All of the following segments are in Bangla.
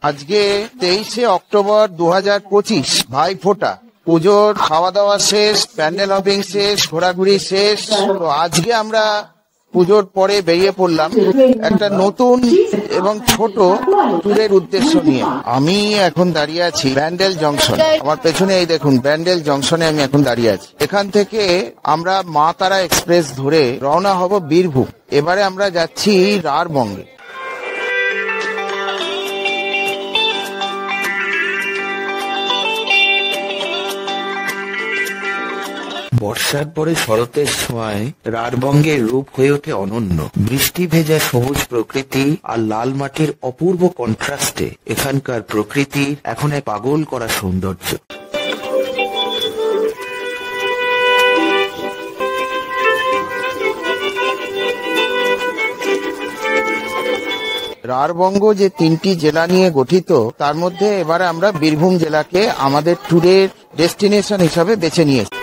আজকে 23শে অক্টোবর 2025, ভাইফোঁটা। পুজোর খাওয়া দাওয়া শেষ, প্যান্ডেল হপিং শেষ, ঘোরাঘুরি শেষ। তো আজকে আমরা পুজোর পরে বেরিয়ে পড়লাম একটা নতুন এবং ছোট ট্যুরের উদ্দেশ্য নিয়ে। আমি এখন দাঁড়িয়ে আছি ব্যান্ডেল জংশন। আমার পেছনে এই দেখুন, ব্যান্ডেল জংশনে আমি এখন দাঁড়িয়ে আছি। এখান থেকে আমরা মা তারা এক্সপ্রেস ধরে রওনা হব বীরভূম। এবারে আমরা যাচ্ছি রাঢ়বঙ্গে। বর্ষার পরে শরতের ছোঁয়ায় রাঢ়বঙ্গের রূপ হয়ে ওঠে অনন্য। বৃষ্টি ভেজা সবুজ প্রকৃতি আর লাল মাটির অপূর্ব কন্ট্রাস্টে এখানকার প্রকৃতির এখন এক পাগল করা সৌন্দর্য। রাঢ়বঙ্গ যে 3টি জেলা নিয়ে গঠিত, তার মধ্যে এবারে আমরা বীরভূম জেলাকে আমাদের ট্যুরের ডেস্টিনেশন হিসাবে বেছে নিয়েছি।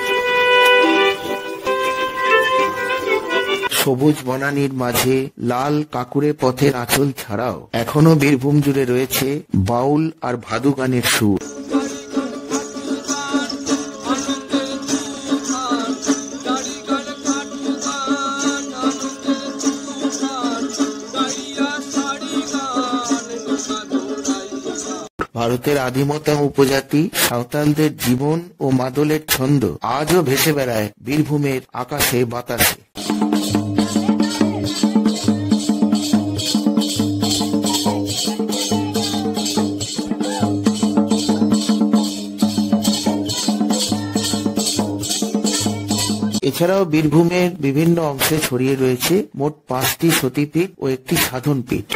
সবুজ বনানীর মাঝে লাল কাকুরে পথের আঁচল ছাড়াও এখনো বীরভূম জুড়ে রয়েছে বাউল আর ভাদু গানের সুর। ভারতের আদিমতম উপজাতি সাঁওতালদের জীবন ও মাদলের ছন্দ আজও ভেসে বেড়ায় বীরভূমের আকাশে বাতাসে। এছাড়াও বীরভূমের বিভিন্ন অংশে ছড়িয়ে রয়েছে মোট 5টি সতীপীঠ ও একটি সাধন পীঠ।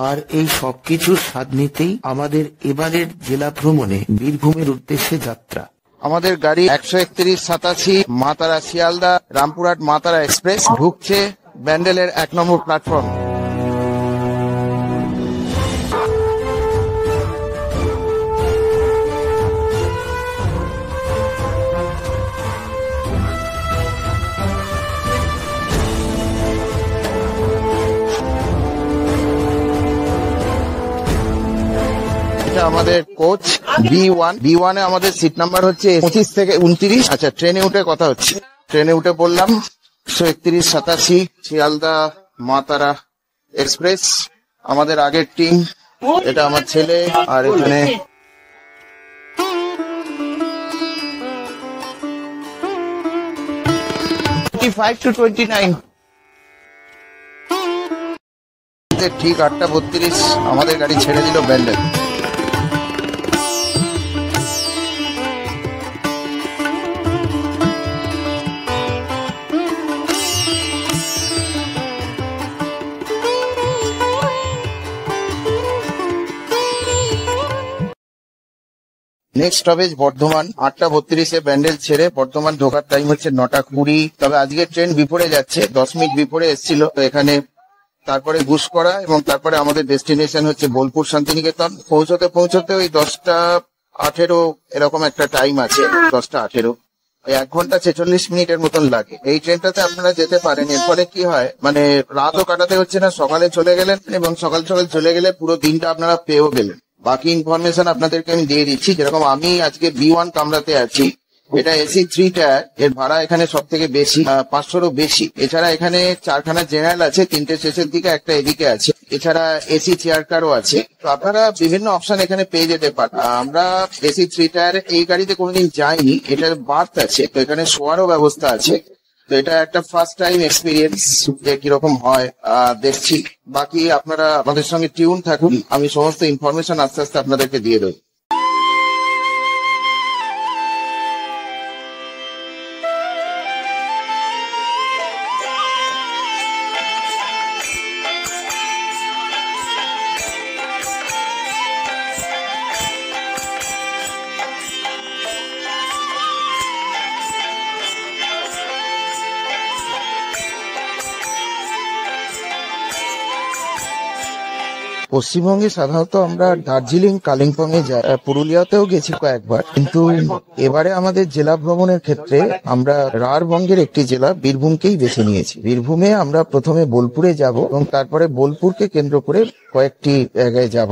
আর এই সবকিছুর স্বাদ নিতেই আমাদের এবারের জেলা ভ্রমণে বীরভূমের উদ্দেশ্যে যাত্রা। আমাদের গাড়ি 13187 মা তারা শিয়ালদা রামপুরহাট মা তারা এক্সপ্রেস ঢুকছে ব্যান্ডেলের 1 নম্বর প্ল্যাটফর্ম। আমাদের কোচ B1 এ আমাদের সিট নাম্বার হচ্ছে 25 থেকে 29। আচ্ছা, ট্রেনে উঠে কথা হচ্ছে। ট্রেনে উঠে বললাম 13187 শিয়ালদা মা তারা এক্সপ্রেস। আমাদের আগের টিম, এটা আমার ছেলে, আর এখানে 25 to 29। ঠিক 8:32 আমাদের গাড়ি ছেড়ে দিল ব্যান্ডেল। Next stoppage Bardhaman. 8:32 ব্যান্ডেল ছেড়ে বর্ধমান ঢোকার টাইম হচ্ছে 9:20। তবে আজকে ট্রেন বিপরে যাচ্ছে, 10 মিনিট বিপরে এসেছিল। তো এখানে তারপরে গুসকরা এবং তারপরে আমাদের ডেস্টিনেশন হচ্ছে বোলপুর শান্তিনিকেতন। পৌঁছতে ওই 10:18 এরকম একটা টাইম আছে, 10:18। 1 ঘন্টা 46 মিনিটের মতন লাগে। এই ট্রেনটাতে আপনারা যেতে পারেন। এরপরে কি হয়, মানে রাতও কাটাতে হচ্ছে না, সকালে চলে গেলেন এবং সকাল চলে গেলে পুরো দিনটা আপনারা পেয়েও গেলেন। বাকি ইনফরমেশন আপনাদেরকে আমি দিয়ে দিচ্ছি। যেরকম আমি আজকে B1 কামরাতে আছি, এটা এসি 3 টায়ার। এর ভাড়া এখানে সব থেকে বেশি, 500-ও বেশি। এছাড়া এখানে 4খানা জেনারেল আছে, 3টে শেষের দিকে, একটা এদিকে আছে। এছাড়া এসি চেয়ার কারও আছে। তো আপনারা বিভিন্ন অপশন এখানে পেয়ে যেতে পারেন। আমরা এসি 3 টায়ার এই গাড়িতে কোনোদিন যাইনি। এটার বার্থ আছে, তো এখানে শোয়ারও ব্যবস্থা আছে। তো এটা একটা ফার্স্ট টাইম এক্সপিরিয়েন্স, যে কিরকম হয় দেখছি। বাকি আপনারা আমাদের সঙ্গে টিউন থাকুন, আমি সমস্ত ইনফরমেশন আস্তে আস্তে আপনাদেরকে দিয়ে দেবো। পশ্চিমবঙ্গে সাধারণত আমরা দার্জিলিং, কালিম্পং এ যাই, পুরুলিয়াতেও গেছি কয়েকবার, কিন্তু এবারে আমাদের জেলা ভ্রমণের ক্ষেত্রে আমরা রাঢ়বঙ্গের একটি জেলা বীরভূমকেই বেছে নিয়েছি। বীরভূমে আমরা প্রথমে বোলপুরে যাব এবং তারপরে বোলপুরকে কেন্দ্র করে কয়েকটি জায়গায় যাব।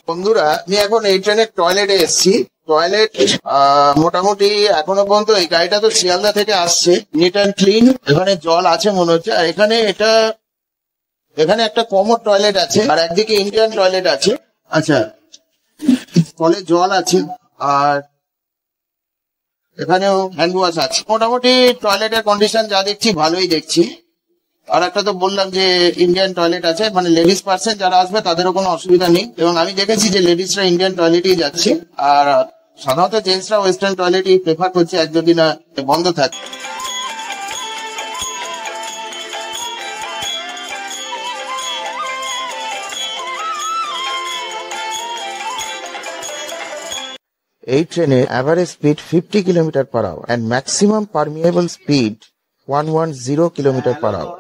বন্ধুরা, আমি এখন এই ট্রেনের টয়লেটে এসেছি। টয়লেট মোটামুটি এখনো পর্যন্ত, এই গাড়িটা তো শিয়ালদা থেকে আসছে, নিট অ্যান্ড ক্লিন। এখানে জল আছে মনে হচ্ছে, আর এখানে একটা কমন টয়লেট আছে, আর একদিকে ইন্ডিয়ান টয়লেট আছে। আচ্ছা, কলে জল আছে, আর এখানেও হ্যান্ড ওয়াশ আছে। মোটামুটি টয়লেটের কন্ডিশন যা দেখছি ভালোই দেখছি। আর একটা তো বললাম যে ইন্ডিয়ান টয়লেট আছে, মানে লেডিস পার্সন যারা আসবে তাদেরও কোনো অসুবিধা নেই। এবং আমি দেখেছি যে লেডিসরা ইন্ডিয়ান টয়লেটেই যাচ্ছে, আর সাধারণত জেন্টসরা ওয়েস্টার্ন টয়লেটই প্রেফার করছে এক যদি না বন্ধ থাকে। এই ট্রেনে average speed 50 km/h and maximum permeable speed 110 km/h.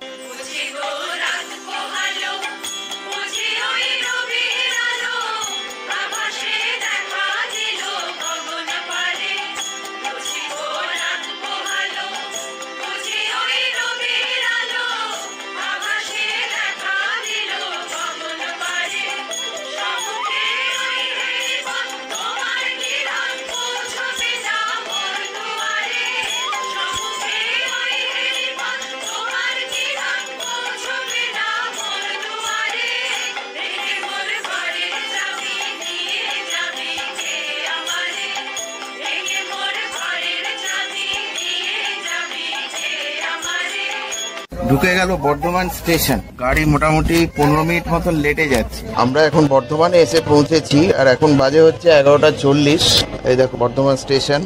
ঢুকে গেল বর্ধমান স্টেশন। গাড়ি মোটামুটি 15 মিনিট মতন লেটে যাচ্ছে। আমরা এখন বর্ধমানে এসে পৌঁছেছি, আর এখন বাজে হচ্ছে 11:40। এই দেখো বর্ধমান স্টেশন।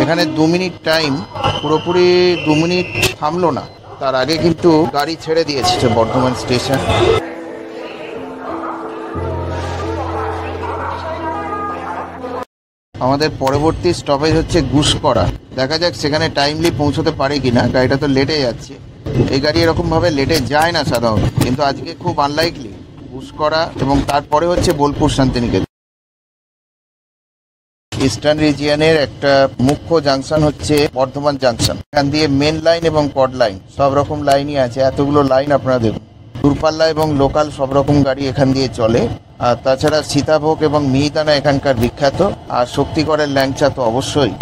এখানে 2 মিনিট টাইম, পুরোপুরি 2 মিনিট থামলো না, তার আগে কিন্তু গাড়ি ছেড়ে দিয়েছে বর্ধমান স্টেশন। আমাদের পরবর্তী স্টপেজ হচ্ছে গুসকরা। দেখা যাক সেখানে টাইমলি পৌঁছতে পারে কিনা। গাড়িটা তো লেটে যাচ্ছে, এই গাড়ি এরকম ভাবে লেটে যায় না সাধারণত, কিন্তু আজকে খুব আনলাইকলি। গুসকরা এবং তারপরে হচ্ছে বোলপুর শান্তিনিকেতন। ইস্টার্ন রিজিয়নের একটা মুখ্য জাংশন হচ্ছে বর্ধমান জাংশন। এখান দিয়ে মেন লাইন এবং কড লাইন সব রকম লাইনই আছে। এতগুলো লাইন আপনারা দেখুন, দূরপাল্লা এবং লোকাল সব রকম গাড়ি এখান দিয়ে চলে। আর তাছাড়া সীতাভোগ এবং মিহিদানা এখানকার বিখ্যাত, আর শক্তিগড়ের ল্যাংচা তো অবশ্যই।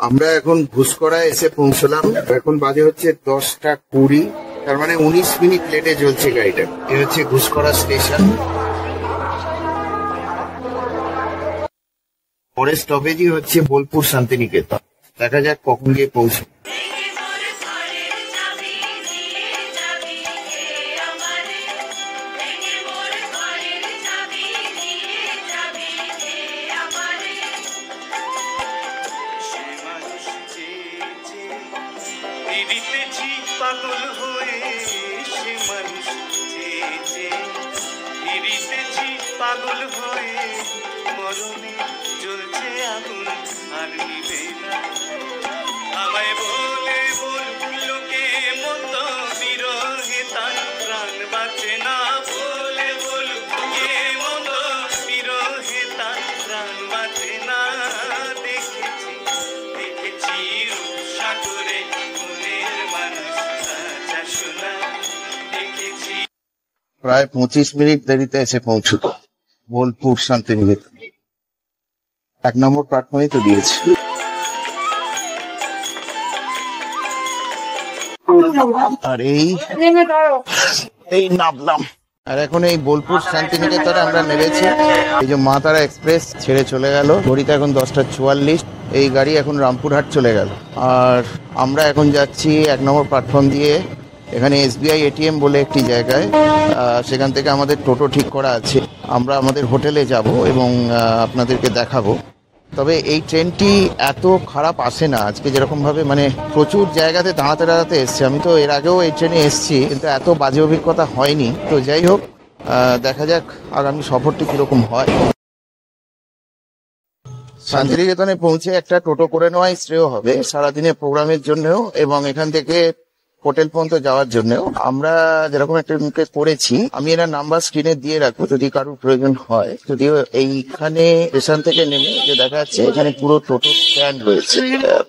আমরা এখন গুসকরায় এসে পৌঁছলাম। এখন বাজে হচ্ছে 10:20, তার মানে 19 মিনিট লেটে চলছে গাড়িটা। এ হচ্ছে গুসকরা স্টেশন। পরের স্টপেজই হচ্ছে বোলপুর শান্তিনিকেতন। দেখা যাক কখন গিয়ে পৌঁছে। পাগল হয়ে সে পাগল হয়ে মরণে জ্বলছে আগুন আর নিভে না। আমায় বলে লোকে মত বিরহে তার প্রাণ বাঁচে না। বলে কে মত বিরহে তার প্রাণ বাঁচে না। দেখেছি দেখেছি রূপসাগরে মনের মানুষ কাঁচা সোনা। দেখেছি প্রায় 25 মিনিট দেরিতে এসে পৌঁছল বোলপুর শান্তিনিকেতন। 1 নম্বর প্ল্যাটফর্মে তো দিয়েছে। আর এই নামলাম, আর এখন এই বোলপুর শান্তিনিকেতনে আমরা নেমেছি। এই যে মা তারা এক্সপ্রেস ছেড়ে চলে গেল, ঘড়িতে এখন 10:44। এই গাড়ি এখন রামপুরহাট চলে গেল। আর আমরা এখন যাচ্ছি 1 নম্বর প্ল্যাটফর্ম দিয়ে। এখানে SBI ATM বলে একটি জায়গায়, সেখান থেকে আমাদের টোটো ঠিক করা আছে। আমরা আমাদের হোটেলে যাব এবং আপনাদেরকে দেখাবো। তবে এই ট্রেনটি এত খারাপ আসে না আজকে, যেরকম ভাবে মানে প্রচুর জায়গাতে দাঁড়াতে দাঁড়াতে এসছে। আমি তো এর আগেও এই ট্রেনে এসছি, কিন্তু এত বাজে অভিজ্ঞতা হয়নি। তো যাই হোক, দেখা যাক আগামী সফরটি কিরকম হয়। শান্তিনিকেতনে পৌঁছে একটা টোটো করে নেওয়াই শ্রেয় হবে সারাদিনের প্রোগ্রামের জন্যও এবং এখান থেকে হোটেল পর্যন্ত যাওয়ার জন্যও। আমরা যেরকম একটা করেছি, আমি এনার নাম্বার স্ক্রিনে দিয়ে রাখবো যদি কারোর প্রয়োজন হয়। যদিও এইখানে স্টেশন থেকে নেমে যে দেখা যাচ্ছে এখানে পুরো টোটো স্ট্যান্ড রয়েছে,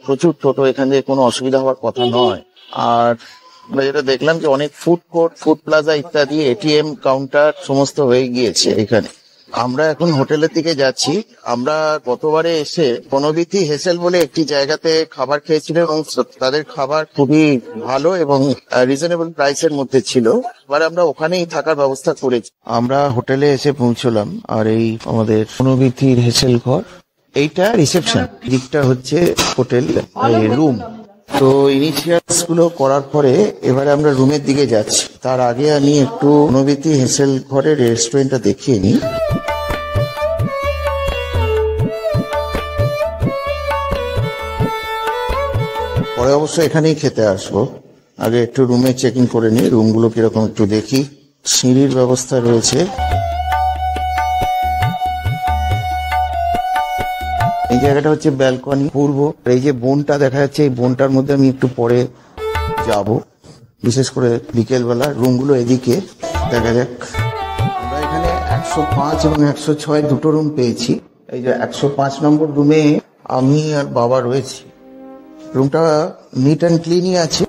প্রচুর টোটো, এখানে কোনো অসুবিধা হওয়ার কথা নয়। আর আমরা যেটা দেখলাম যে অনেক ফুড কোর্ট, ফুড প্লাজা ইত্যাদি, ATM কাউন্টার সমস্ত হয়ে গিয়েছে এখানে। আমরা এখন হোটেলের দিকে যাচ্ছি। আমরা গতবারে এসে বনবিথি হেসেল বলে একটি জায়গাতে খাবার খেয়েছিলাম এবং তাদের খাবার খুবই ভালো এবং রিজনেবল প্রাইসের মধ্যে ছিল। এবার আমরা ওখানেই থাকার ব্যবস্থা করেছি। আমরা হোটেলে এসে পৌঁছলাম, আর এই আমাদের বনবিথির হেসেল ঘর, এইটা রিসেপশন, দিকটা হচ্ছে হোটেল রুম। তো ইনিশিয়ালস গুলো করার পরে এবারে আমরা রুমের দিকে যাচ্ছি। তার আগে আমি একটু বনবিথি হেসেল ঘরের রেস্টুরেন্টটা দেখিয়ে নিই। পরে অবশ্য এখানেই খেতে আসবো, আগে একটু রুমে চেকিং করে নিই, রুমগুলো কিরকম একটু দেখি। সিঁড়ির ব্যবস্থা রয়েছে। এই জায়গাটা হচ্ছে ব্যালকনি পূর্ব। এই যে বনটা দেখা যাচ্ছে, এই বনটার মধ্যে আমি একটু পরে যাব, বিশেষ করে বিকেল বেলা। রুমগুলো এদিকে, দেখা যাক। আমরা এখানে 105 এবং 106 দুটো রুম পেয়েছি। এই যে 105 নম্বর রুমে আমি আর বাবা রয়েছি। রুমটা নিট অ্যান্ড ক্লিনই আছে।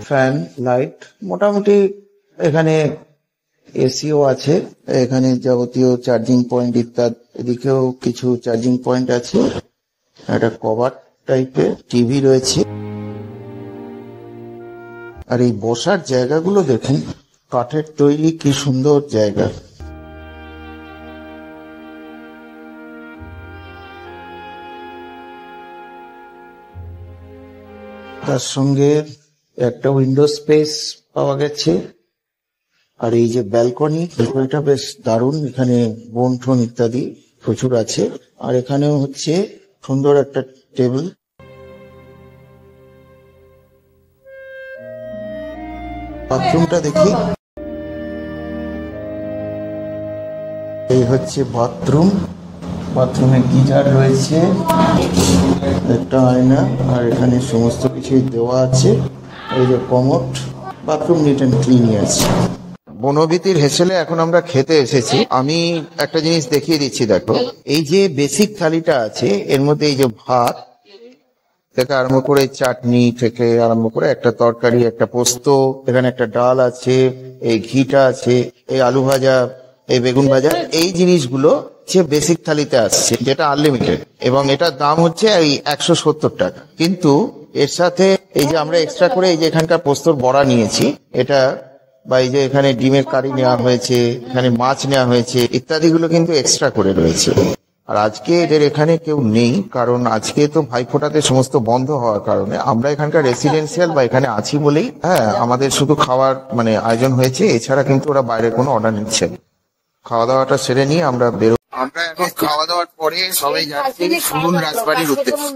ফ্যান, লাইট মোটামুটি, এখানে এসিও আছে। এখানে যাবতীয় চার্জিং পয়েন্ট ইত্যাদি, এদিকেও কিছু চার্জিং পয়েন্ট আছে। একটা কভার টাইপের টিভি রয়েছে। আর এই বসার জায়গাগুলো দেখুন, কাঠের তৈরি, কি সুন্দর জায়গা। তার সঙ্গে একটা উইন্ডো স্পেস পাওয়া গেছে। আর এই যে ব্যালকনি, ব্যালকনিটা বেশ দারুণ, এখানে বন ঠন ইত্যাদি প্রচুর আছে। আর এখানেও হচ্ছে সুন্দর একটা টেবিল। বাথরুমটা দেখি, এই হচ্ছে বাথরুম। বাথরুমে গিজার রয়েছে, একটা আয়না, আর এখানে সমস্ত কিছুই দেওয়া আছে। এই যে কমোড, বাথরুম নিট অ্যান্ড ক্লিনই আছে। বনবিথির হেসেলে এখন আমরা খেতে এসেছি। আমি একটা জিনিস দেখিয়ে দিচ্ছি, দেখো। এই যে বেসিক থালিটা আছে, এর মধ্যে এই যে ভাত থেকে আরম্ভ করে, চাটনি থেকে আরম্ভ করে একটা তরকারি, একটা পোস্ত, এখানে একটা ডাল আছে, এই ঘিটা আছে, এই আলু ভাজা, এই বেগুন ভাজা, এই জিনিসগুলো হচ্ছে বেসিক থালিতে আসছে, যেটা আনলিমিটেড, এবং এটার দাম হচ্ছে এই 170 টাকা। কিন্তু এর সাথে এই যে আমরা এক্সট্রা করে এই যে এখানকার পোস্তর বড়া নিয়েছি, এটা, বা এই যে এখানে ডিমের কারি নেওয়া হয়েছে, এখানে মাছ নেওয়া হয়েছে ইত্যাদি গুলো কিন্তু এক্সট্রা করে রয়েছে। আর আজকে এদের এখানে কেউ নেই, কারণ আজকে তো ভাইফোঁটাতে সমস্ত বন্ধ হওয়ার কারণে আমরা এখানকার রেসিডেন্সিয়াল বা এখানে আছি বলেই আমাদের শুধু খাওয়ার মানে আয়োজন হয়েছে। এছাড়া কিন্তু ওরা বাইরে কোনো অর্ডার নিচ্ছে না। খাওয়া দাওয়াটা সেরে নিয়ে আমরা বেরো। আমরা এখন খাওয়া দাওয়ার পরে সবাই যাচ্ছি সুরুন রাজবাড়ির উদ্দেশ্যে।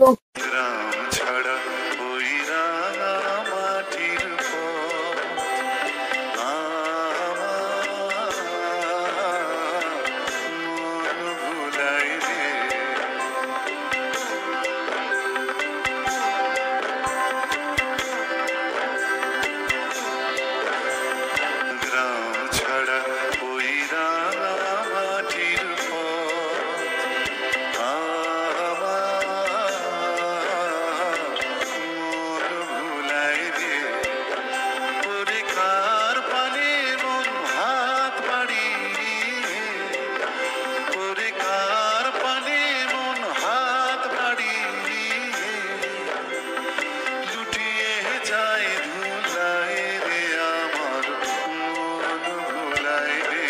যায় ধুলায় রে আমার মন ভোলায় রে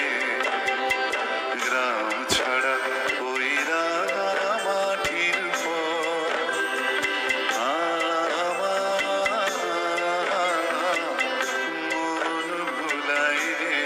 গ্রাম ছাড়া ওই রাঙা মাটির পর আমার মন ভোলায় রে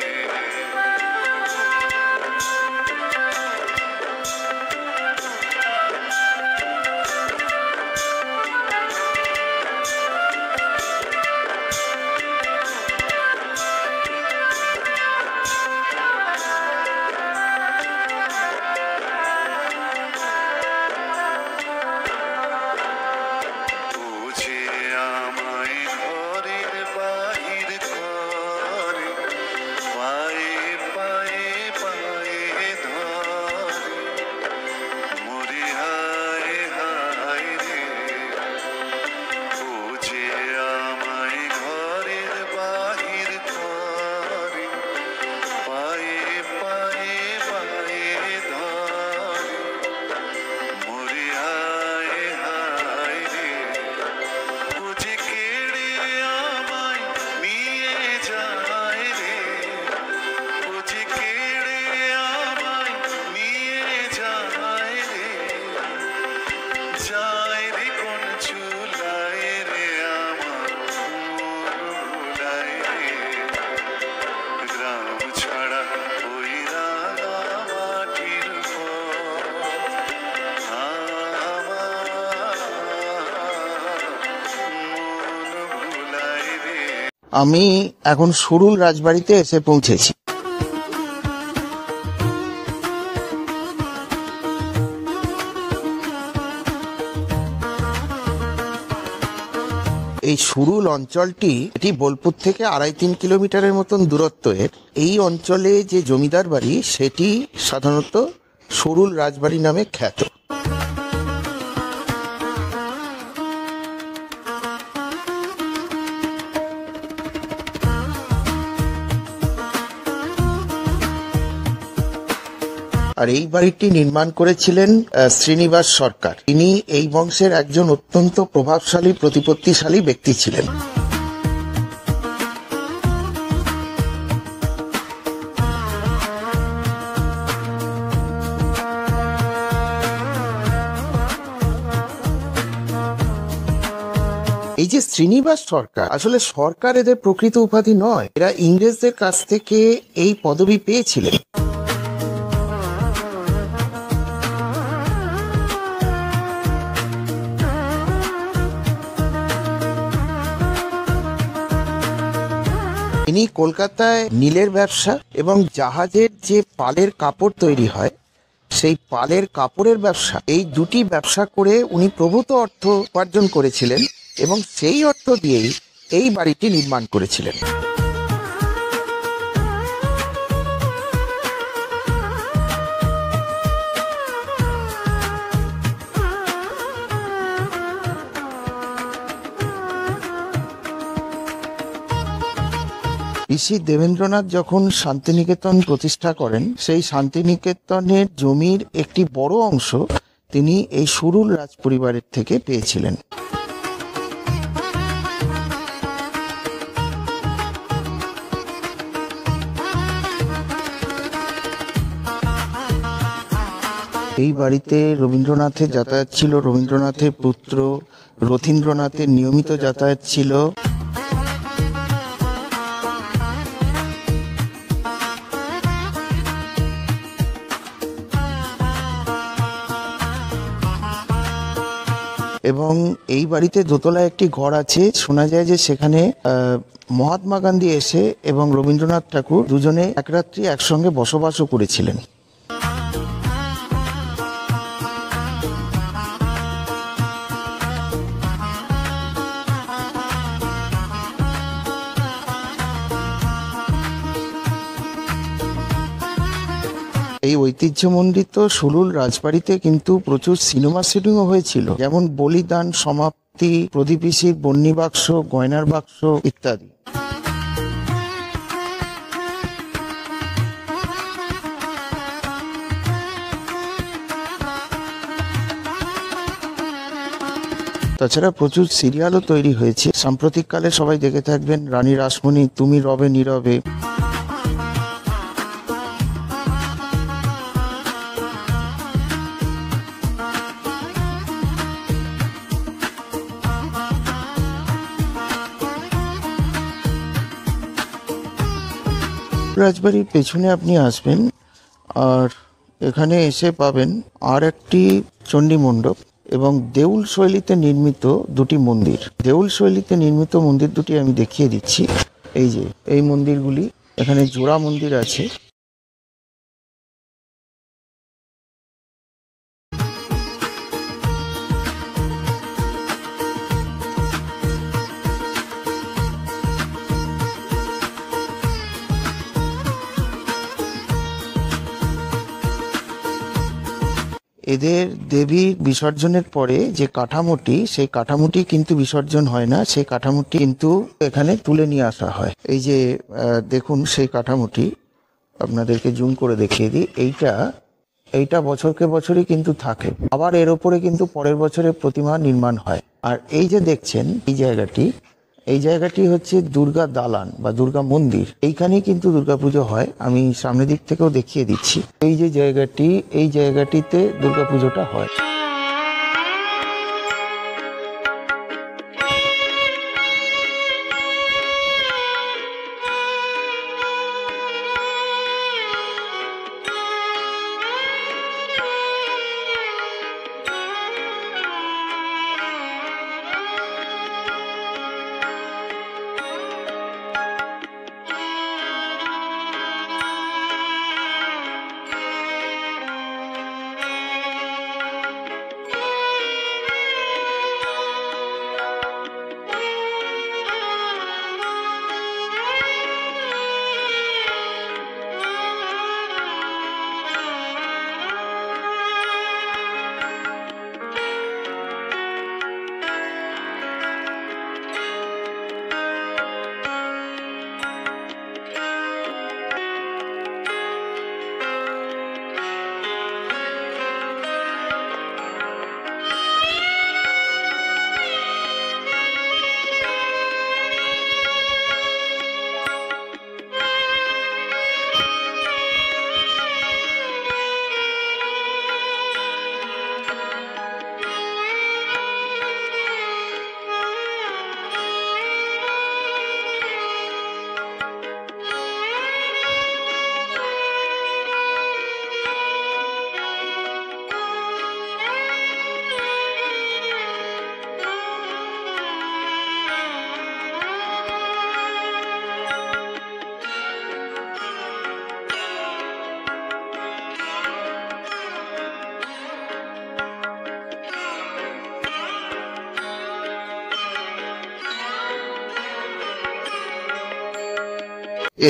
বুঝে আমায় ঘরের বাহির করে পায়ে পায়ে পায়ে ধরে মরি হায় হায় রে বুঝে আমায় ঘরের বাহির করে পায়ে পায়ে পায়ে ধরে মরি হায় হায় রে বুঝে কেড়ে আমায় নিয়ে যায় রে বুঝে কেড়ে আমায় নিয়ে যায় রে যায় রে কোন চুলায় রে আমার মন ভোলায় রে গ্রাম ছাড়া ওই রাঙা মাটির পর আমার মন ভোলায় রে আমি এখন সুরুল রাজবাড়িতে এসে পৌঁছেছি। এই সুরুল অঞ্চলটি এটি বোলপুর থেকে 2.5-3 কিলোমিটারের মতন দূরত্বের। এই অঞ্চলে যে জমিদার বাড়ি সেটি সাধারণত সুরুল রাজবাড়ি নামে খ্যাত। আর এই বাড়িটি নির্মাণ করেছিলেন শ্রীনিবাস সরকার। তিনি এই বংশের একজন অত্যন্ত প্রভাবশালী প্রতিপত্তিশালী ব্যক্তি ছিলেন। এই যে শ্রীনিবাস সরকার, আসলে সরকার এদের প্রকৃত উপাধি নয়, এরা ইংরেজদের কাছ থেকে এই পদবি পেয়েছিলেন। ইনি কলকাতায় নীলের ব্যবসা এবং জাহাজের যে পালের কাপড় তৈরি হয় সেই পালের কাপড়ের ব্যবসা, এই দুটি ব্যবসা করে উনি প্রভূত অর্থ উপার্জন করেছিলেন এবং সেই অর্থ দিয়েই এই বাড়িটি নির্মাণ করেছিলেন। ঋষি দেবেন্দ্রনাথ যখন শান্তিনিকেতন প্রতিষ্ঠা করেন, সেই শান্তিনিকেতনের জমির একটি বড় অংশ তিনি এই সুরুল রাজ পরিবারের থেকে পেয়েছিলেন। এই বাড়িতে রবীন্দ্রনাথের যাতায়াত ছিল, রবীন্দ্রনাথের পুত্র রথীন্দ্রনাথের নিয়মিত যাতায়াত ছিল। এবং এই বাড়িতে দোতলায় একটি ঘর আছে। শোনা যায় যে সেখানে মহাত্মা গান্ধী এসে এবং রবীন্দ্রনাথ ঠাকুর দুজনে এক রাত্রি একসঙ্গে বসবাসও করেছিলেন। এই ঐতিহ্যমণ্ডিত সুরুল রাজবাড়িতে কিন্তু প্রচুর সিনেমা শুটিংও হয়েছিল, যেমন বলিদান, সমাপ্তি, প্রদীপিসির বন্যিবাক্স, গয়নার বাক্স ইত্যাদি। তাছাড়া প্রচুর সিরিয়ালও তৈরি হয়েছে সাম্প্রতিককালে, সবাই দেখে থাকবেন রানী রাসমণি, তুমি রবে নীরবে। রাজবাড়ির পেছনে আপনি আসবেন আর এখানে এসে পাবেন আর একটি চণ্ডী মণ্ডপ এবং দেউল শৈলীতে নির্মিত দুটি মন্দির। দেউল শৈলীতে নির্মিত মন্দির দুটি আমি দেখিয়ে দিচ্ছি। এই যে এই মন্দিরগুলি, এখানে জোড়া মন্দির আছে। এদের দেবী বিসর্জনের পরে যে কাঠামোটি, সেই কাঠামোটি কিন্তু বিসর্জন হয় না, সেই কাঠামোটি কিন্তু এখানে তুলে নিয়ে আসা হয়। এই যে দেখুন সেই কাঠামোটি, আপনাদেরকে জুম করে দেখিয়ে দিই। এইটা বছরকে বছরই কিন্তু থাকে, আবার এর ওপরে কিন্তু পরের বছরে প্রতিমা নির্মাণ হয়। আর এই যে দেখছেন এই জায়গাটি হচ্ছে দুর্গা দালান বা দুর্গা মন্দির। এইখানেই কিন্তু দুর্গাপুজো হয়। আমি সামনের দিক থেকেও দেখিয়ে দিচ্ছি। এই যে জায়গাটি, এই জায়গাটিতে দুর্গাপুজোটা হয়।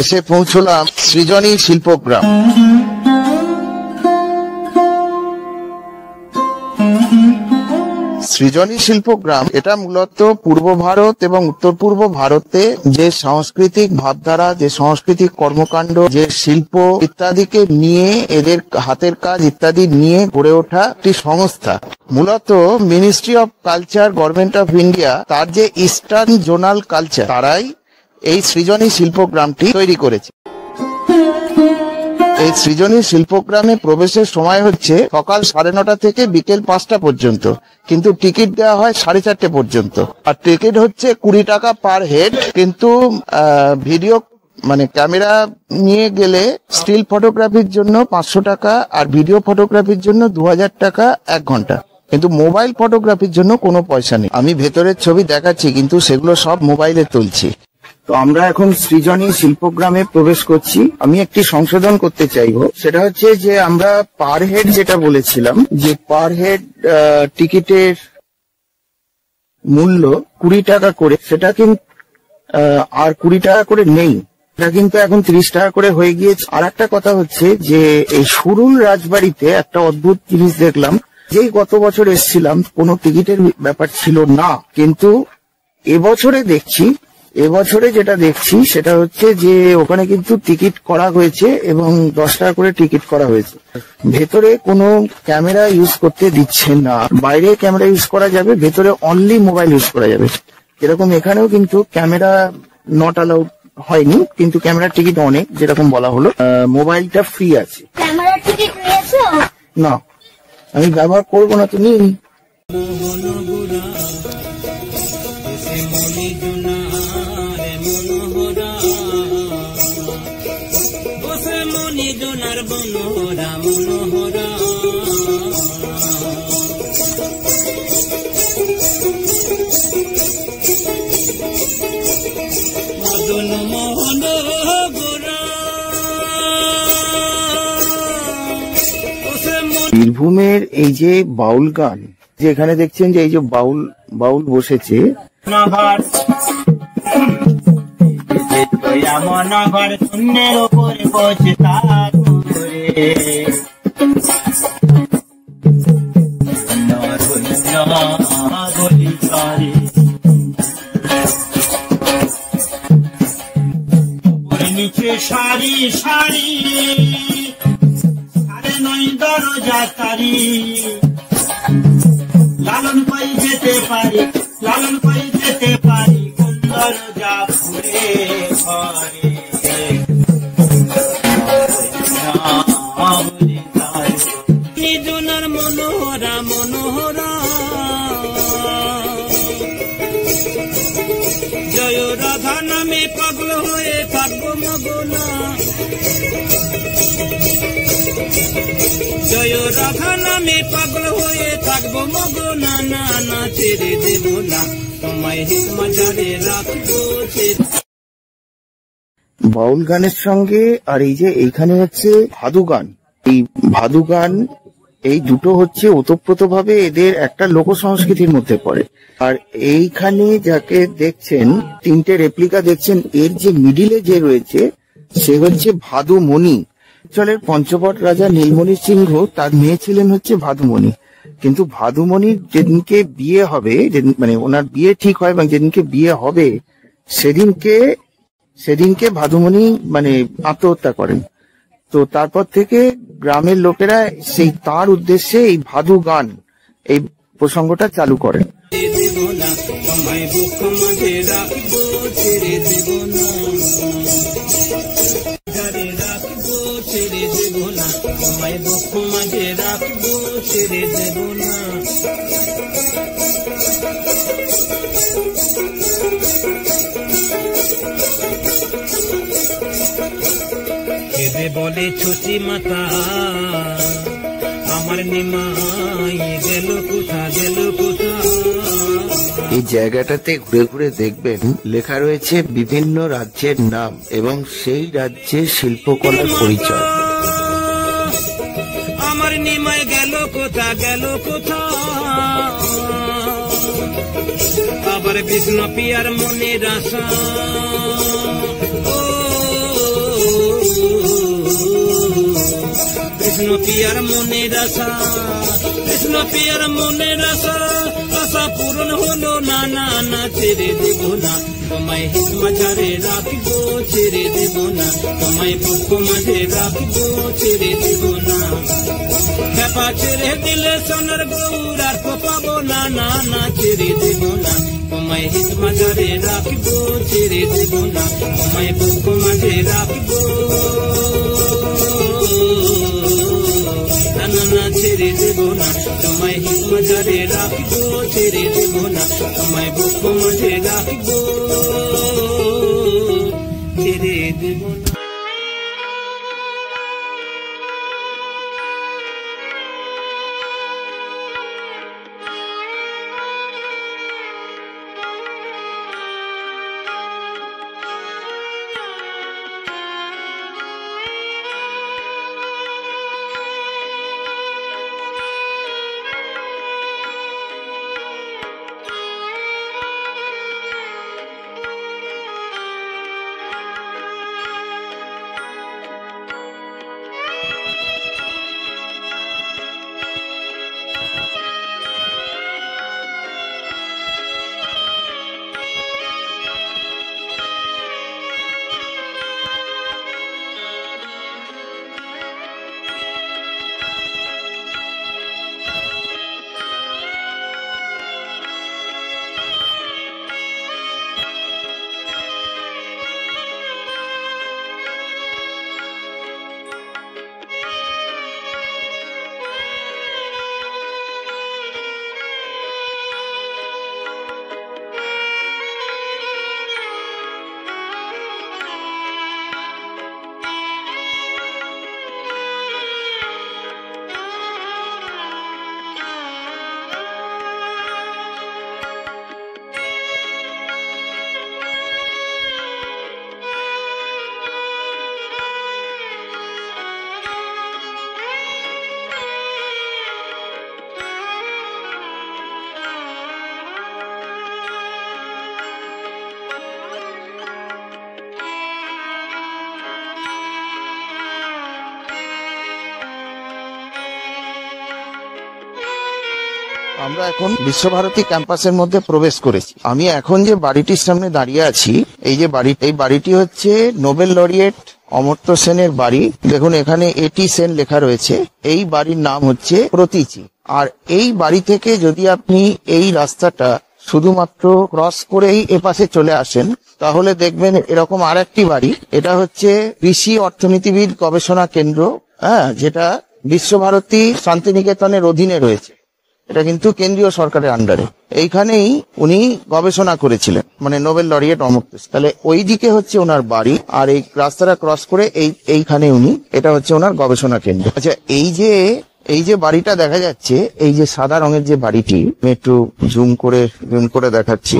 এসে পৌঁছলাম সৃজনী শিল্পগ্রাম। সৃজনী শিল্পগ্রাম এটা মূলত পূর্ব ভারত এবং উত্তর পূর্ব ভারতে যে সাংস্কৃতিক ভাবধারা, যে সাংস্কৃতিক কর্মকাণ্ড, যে শিল্প ইত্যাদিকে নিয়ে, এদের হাতের কাজ ইত্যাদি নিয়ে গড়ে ওঠা একটি সংস্থা। মূলত ministry of culture, government of India, তার যে ইস্টার্ন জোনাল কালচার, তারাই এই সৃজনী শিল্পগ্রামটি তৈরি করেছে। এই সৃজনী শিল্পগ্রামে প্রবেশের সময় হচ্ছে সকাল 9:30 থেকে বিকেল 5টা পর্যন্ত, কিন্তু টিকিট দেওয়া হয় 4:30 পর্যন্ত। আর টিকিট হচ্ছে 20 টাকা পার হেড। কিন্তু ভিডিও মানে ক্যামেরা নিয়ে গেলে স্টিল ফটোগ্রাফির জন্য 500 টাকা আর ভিডিও ফটোগ্রাফির জন্য 2000 টাকা 1 ঘন্টা। কিন্তু মোবাইল ফটোগ্রাফির জন্য কোনো পয়সা নেই। আমি ভেতরের ছবি দেখাচ্ছি, কিন্তু সেগুলো সব মোবাইলে তুলছি। তো আমরা এখন সৃজনী শিল্পগ্রামে প্রবেশ করছি। আমি একটি সংশোধন করতে চাইবো, সেটা হচ্ছে যে আমরা পার হেড যেটা বলেছিলাম, যে পার হেড টিকিটের মূল্য 20 টাকা করে, সেটা কিন্তু আর 20 টাকা করে নেই, এটা কিন্তু এখন 30 টাকা করে হয়ে গিয়েছে। আর একটা কথা হচ্ছে যে এই সুরুল রাজবাড়িতে একটা অদ্ভুত জিনিস দেখলাম। যেই গত বছর এসেছিলাম কোনো টিকিটের ব্যাপার ছিল না, কিন্তু এবছরে দেখছি এবছরে যেটা দেখছি সেটা হচ্ছে যে ওখানে কিন্তু টিকিট করা হয়েছে এবং 10 টাকা করে টিকিট করা হয়েছে। ভেতরে কোনো ক্যামেরা ইউজ করতে দিচ্ছে না, বাইরে ক্যামেরা ইউজ করা যাবে, ভেতরে অনলি মোবাইল ইউজ করা যাবে। এরকম এখানেও কিন্তু ক্যামেরা নট অ্যালাউড হয়নি, কিন্তু ক্যামেরার টিকিট অনেক, যেরকম বলা হলো। মোবাইলটা ফ্রি আছে। ক্যামেরার টিকিট নিয়েছো? না, আমি ব্যবহার করবো না, তুমি বীরভূমের এই যে বাউল গান, যে এখানে দেখছেন যে এই যে বাউল বাউল বসেছে, নিচে সারি সারি সাড়ে 9 দরজা তারি, লালন পাই যেতে পারি, লালন পাই যেতে পারি, কোন দরজা ঘুরে ঘরে নিজনার মনোহরা মনোহরা, জয় রাধা নামে পাগল হয়ে থাকবো মগনা, জয় রাধা নামে পাগল হয়ে থাকবো মগনা, না না ছেড়ে দেব না, তোমায় হিত মাঝারে রাখবো। বাউল গানের সঙ্গে আর এই যে এইখানে হচ্ছে ভাদু গান, এই ভাদু গান, এই দুটো হচ্ছে ওতপ্রোতভাবে এদের একটা লোক সংস্কৃতির মধ্যে পড়ে। আর এইখানে যাকে দেখছেন, 3টে রেপ্লিকা দেখছেন, এর যে মিডিলে যে রয়েছে সে হচ্ছে ভাদুমণি। অঞ্চলের পঞ্চবট রাজা নীলমণি সিংহ, তার মেয়ে ছিলেন হচ্ছে ভাদুমণি। কিন্তু ভাদুমণির যেদিনকে বিয়ে হবে, মানে ওনার বিয়ে ঠিক হয় এবং যেদিনকে বিয়ে হবে সেদিনকে ভাদুমণি মানে আত্মহত্যা করেন। তো তারপর থেকে গ্রামের লোকেরা সেই তার উদ্দেশ্যে এই ভাদু গান, এই প্রসঙ্গটা চালু করেন। বলে ছুচি মাতা আমার নিমাই গেল কোথা, গেল কোথা। এই জায়গাটাতে ঘুরে ঘুরে দেখবেন লেখা রয়েছে বিভিন্ন রাজ্যের নাম এবং সেই রাজ্যের শিল্পকলার পরিচয়। আমার নিমাই গেল কোথা, গেল কোথা, আবার বিষ্ণু পিয়ার মনের আশা, কৃষ্ণ পিয়ার মনের আশা, কৃষ্ণ পিয়ার মনের আশা, আশা পূরণ হলো না, না না ছেড়ে দেব না, তোমায় হিত মাঝারে রাখবো, ছেড়ে দেব না, তোমায় বুক মাঝে রাখবো, ছেড়ে দেব না, খেপা ছেড়ে দিলে সোনার গৌর আর পাবো না, না না ছেড়ে দেব না, তোমায় হিত মাঝারে রাখবো, ছেড়ে দেব না, তোমায় বুক মাঝে রাখবো, না ছেড়ে দেব না, তোমায় হিত মাঝারে রাখবো, ছেড়ে দেব না, তোমায় বুক মাঝে রাখবো, ছেড়ে দেব না। আমরা এখন বিশ্বভারতী ক্যাম্পাসের মধ্যে প্রবেশ করেছি। আমি এখন যে বাড়িটির সামনে দাঁড়িয়ে আছি, এই বাড়িটি হচ্ছে নোবেল লরিয়েট অমর্ত্য সেনের বাড়ি। দেখুন এখানে এটি সেন লেখা রয়েছে। এই বাড়ির নাম হচ্ছে প্রতীচি। আর এই বাড়ি থেকে যদি আপনি এই রাস্তাটা শুধুমাত্র ক্রস করেই এপাশে চলে আসেন, তাহলে দেখবেন এরকম আর একটি বাড়ি। এটা হচ্ছে কৃষি অর্থনীতিবিদ গবেষণা কেন্দ্র, যেটা বিশ্বভারতী শান্তিনিকেতনের অধীনে রয়েছে। এটা কিন্তু কেন্দ্রীয় সরকারের আন্ডারে। এইখানেই উনি গবেষণা করেছিলেন, মানে নোবেল লরিয়েট অমর্ত্য সেন। তাহলে ওই দিকে হচ্ছে ওনার বাড়ি, আর এই রাস্তাটা ক্রস করে এইখানে উনি, এটা হচ্ছে ওনার গবেষণা কেন্দ্র। আচ্ছা, এই যে বাড়িটা দেখা যাচ্ছে, এই যে সাদা রঙের যে বাড়িটি, আমি একটু জুম করে দেখাচ্ছি।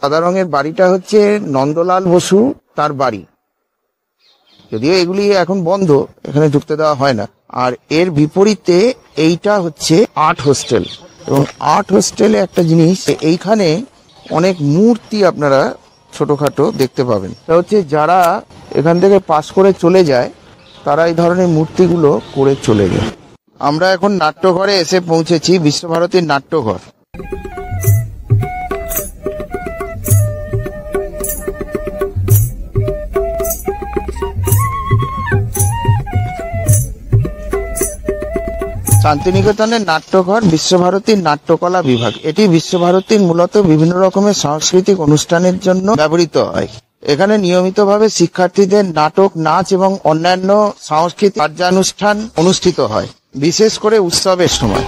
সাদা রঙের বাড়িটা হচ্ছে নন্দলাল বসু তার বাড়ি। যদিও এগুলি এখন বন্ধ, এখানে ঢুকতে দেওয়া হয় না। আর এর বিপরীতে এইটা হচ্ছে আর্ট হোস্টেল। এবং আর্ট হোস্টেলে একটা জিনিস, এইখানে অনেক মূর্তি আপনারা ছোটখাটো দেখতে পাবেন। এটা হচ্ছে যারা এখান থেকে পাস করে চলে যায়, তারা এই ধরনের মূর্তিগুলো করে চলে যায়। আমরা এখন নাট্যঘরে এসে পৌঁছেছি, বিশ্বভারতীর নাট্যঘর। শান্তিনিকেতনের নাট্যঘর বিশ্বভারতীর নাট্যকলা বিভাগ। এটি বিশ্বভারতীর মূলত বিভিন্ন রকমের সাংস্কৃতিক অনুষ্ঠানের জন্য ব্যবহৃত হয়। এখানে নিয়মিতভাবে শিক্ষার্থীদের নাটক, নাচ এবং অন্যান্য সাংস্কৃতিক কার্যানুষ্ঠান অনুষ্ঠিত হয়, বিশেষ করে উৎসবের সময়।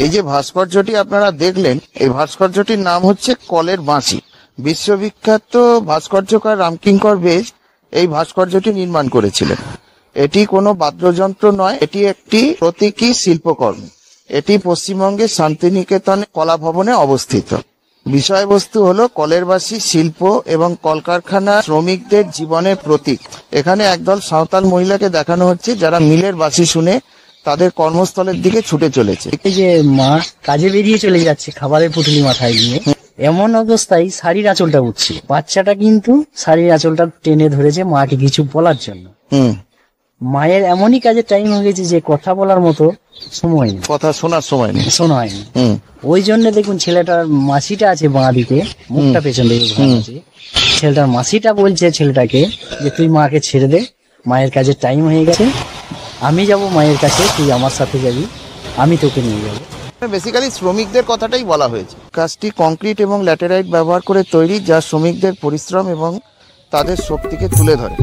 এই যে ভাস্কর্যটি আপনারা দেখলেন, এই ভাস্কর্যটির নাম হচ্ছে কলের বাঁশি। বিশ্ববিখ্যাত ভাস্কর্যকার রামকিঙ্কর বেশ এই ভাস্কর্যটি নির্মাণ করেছিলেন। এটি কোনো বাদ্যযন্ত্র নয়, এটি একটি প্রতীকী শিল্পকর্ম। এটি পশ্চিমবঙ্গের শান্তিনিকেতন কলা ভবনে অবস্থিত। বিষয়বস্তু হলো কলের বাঁশি শিল্প এবং কলকারখানা শ্রমিকদের জীবনের প্রতীক। এখানে একদল সাঁওতাল মহিলাকে দেখানো হচ্ছে, যারা মিলের বাঁশি শুনে তাদের কর্মস্থলের দিকে ছুটে চলেছে। এই যে মা কাজে বেরিয়ে চলে যাচ্ছে খাবারের পুটুলি মাথায় নিয়ে, এমন অবস্থায় শাড়ির আঁচলটা উঠছে। বাচ্চাটা কিন্তু শাড়ির আঁচলটা টেনে ধরেছে মাকে কিছু বলার জন্য। মায়ের এমনই কাজে টাইম হয়ে গেছে যে কথা বলার মতো সময় নেই, কথা শোনার সময় নেই, শোনা হয়নি। ওই জন্য দেখুন ছেলেটার মাসিটা আছে বাঁ দিকে, মুখটা পেছন দিকে আছে। ছেলেটার মাসিটা বলছে ছেলেটাকে যে তুই মাকে ছেড়ে দে, মায়ের কাজে টাইম হয়ে গেছে, আমি যাব মায়ের কাছে, তুই আমার সাথে যাবি, আমি তোকে নিয়ে যাবো। বেসিক্যালি শ্রমিকদের কথাটাই বলা হয়েছে। কাজটি কংক্রিট এবং ল্যাটেরাইট ব্যবহার করে তৈরি, যা শ্রমিকদের পরিশ্রম এবং তাদের শক্তিকে তুলে ধরে।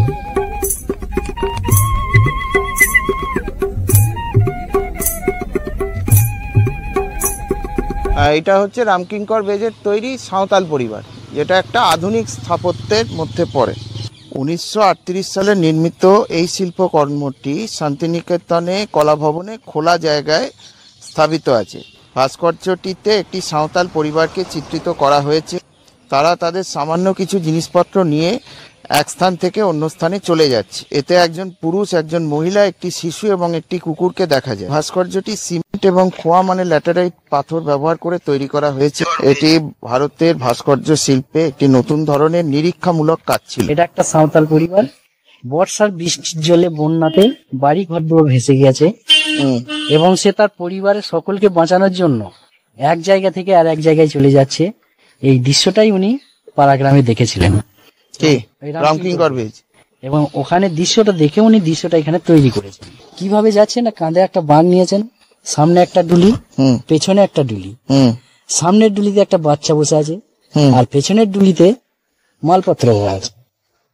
এটা হচ্ছে রামকিঙ্কর বেজের তৈরি সাঁওতাল পরিবার, যেটা একটা আধুনিক স্থাপত্যের মধ্যে পড়ে। 1938 সালে নির্মিত এই শিল্পকর্মটি শান্তিনিকেতনে কলা ভবনে খোলা জায়গায় স্থাপিত আছে। ভাস্কর্যটিতে একটি সাঁওতাল পরিবারকে চিত্রিত করা হয়েছে। তারা তাদের সামান্য কিছু জিনিসপত্র নিয়ে এক স্থান থেকে অন্য স্থানে চলে যাচ্ছে। এতে একজন পুরুষ, একজন মহিলা, একটি শিশু এবং একটি কুকুরকে দেখা যায়। ভাস্কর্যটি সিমেন্ট এবং খোয়া মানে ল্যাটেরাইট পাথর ব্যবহার করে তৈরি করা হয়েছে। এটি ভারতের ভাস্কর্য শিল্পে একটি নতুন ধরনের নিরীক্ষামূলক কাজ ছিল। এটা একটা সাঁওতাল পরিবার, বর্ষার বৃষ্টির জলে বন্যাতে বাড়ি ঘর ভেসে গেছে এবং সে তার পরিবারের সকলকে বাঁচানোর জন্য এক জায়গা থেকে আর এক জায়গায় চলে যাচ্ছে। এই দৃশ্যটাই উনি পাড়াগ্রামে দেখেছিলেন এবং ওখানে দৃশ্যটা দেখে উনি দৃশ্যটা এখানে তৈরি করেছেন। কিভাবে যাচ্ছেন না, কাঁধে একটা বান নিয়েছেন, সামনে একটা ডুলি, পেছনে একটা ডুলি। সামনের ডুলিতে একটা বাচ্চা বসে আছে আর পেছনের ডুলিতে মালপত্র আছে।